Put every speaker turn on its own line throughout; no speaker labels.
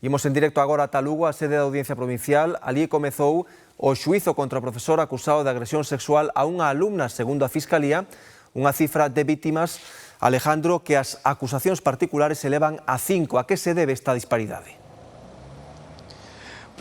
Imos en directo agora ata Lugo, a sede da Audiencia Provincial. Alí comezou o xuízo contra o profesor acusado de agresión sexual a unha alumna, segundo a Fiscalía, unha cifra de vítimas, Alejandro, que as acusacións particulares se elevan a 5. A que se debe esta disparidade?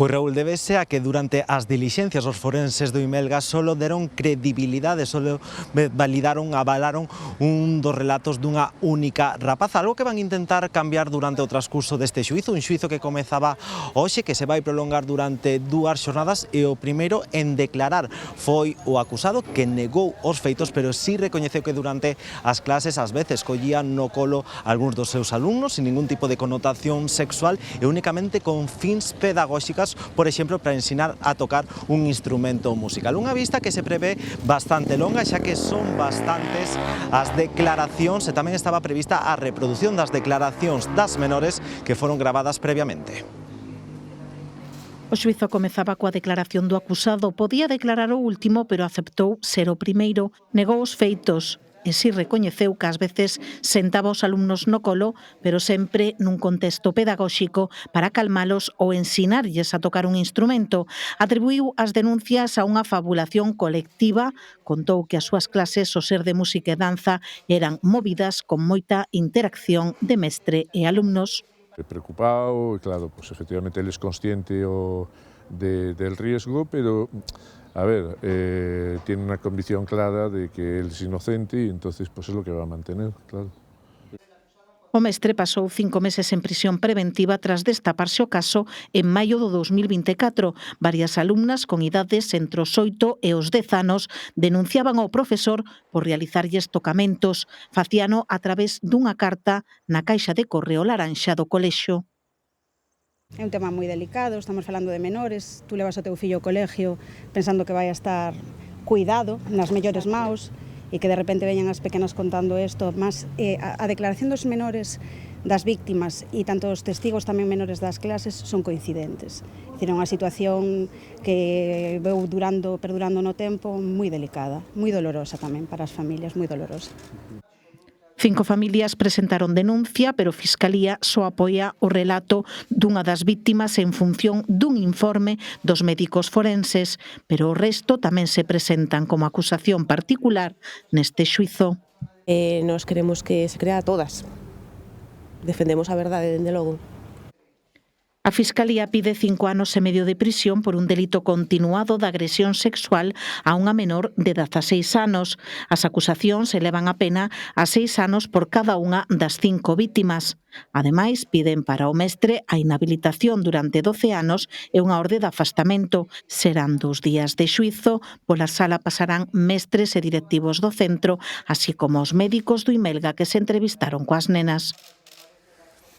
Pois Raúl, débese a que durante as dilixencias os forenses do Imelga solo deron credibilidade, solo validaron, avalaron un dos relatos dunha única rapaza, algo que van intentar cambiar durante o transcurso deste xuízo, un xuízo que comezaba hoxe, que se vai prolongar durante 2 xornadas, e o primeiro en declarar foi o acusado, que negou os feitos, pero sí recoñeceu que durante as clases ás veces collían no colo algúns dos seus alumnos sin ningún tipo de connotación sexual e únicamente con fins pedagóxicas, por exemplo, para ensinar a tocar un instrumento musical. Unha vista que se prevé bastante longa, xa que son bastantes as declaracións e tamén estaba prevista a reproducción das declaracións das menores que foron gravadas previamente.
O xuízo comezaba coa declaración do acusado. Podía declarar o último, pero aceptou ser o primeiro. Negou os feitos e si recoñeceu que ás veces sentaba os alumnos no colo, pero sempre nun contexto pedagóxico para calmalos ou ensinarlles a tocar un instrumento. Atribuiu as denuncias a unha fabulación colectiva, contou que as súas clases, o ser de música e danza, eran movidas con moita interacción de mestre e alumnos.
Preocupado, e claro, pues efectivamente él es consciente del riesgo, pero a ver, tiene una convicción clara de que él es inocente y entonces pues es lo que va a mantener, claro.
O mestre pasou 5 meses en prisión preventiva tras destaparse o caso en maio do 2024. Varias alumnas con idades entre os 8 e os 10 anos denunciaban ao profesor por realizarlles tocamentos. Facíano a través dunha carta na caixa de correo laranxa do colexio.
É un tema moi delicado, estamos falando de menores, tú levas o teu fillo ao colegio pensando que vai a estar cuidado nas mellores maus e que de repente veñan as pequenas contando isto, mas a declaración dos menores, das víctimas e tanto os testigos tamén menores das clases son coincidentes. É dicir, unha situación que veu perdurando no tempo moi delicada, moi dolorosa tamén para as familias, moi dolorosa.
5 familias presentaron denuncia, pero Fiscalía só apoia o relato dunha das víctimas en función dun informe dos médicos forenses, pero o resto tamén se presentan como acusación particular neste xuízo.
Nos queremos que se crea a todas. Defendemos a verdade, dende logo.
A Fiscalía pide 5 anos e medio de prisión por un delito continuado de agresión sexual a unha menor de 16 anos. As acusacións elevan a pena a 6 anos por cada unha das 5 vítimas. Ademais, piden para o mestre a inhabilitación durante 12 anos e unha orde de afastamento. Serán 2 días de xuízo, pola sala pasarán mestres e directivos do centro, así como os médicos do Imelga que se entrevistaron coas nenas.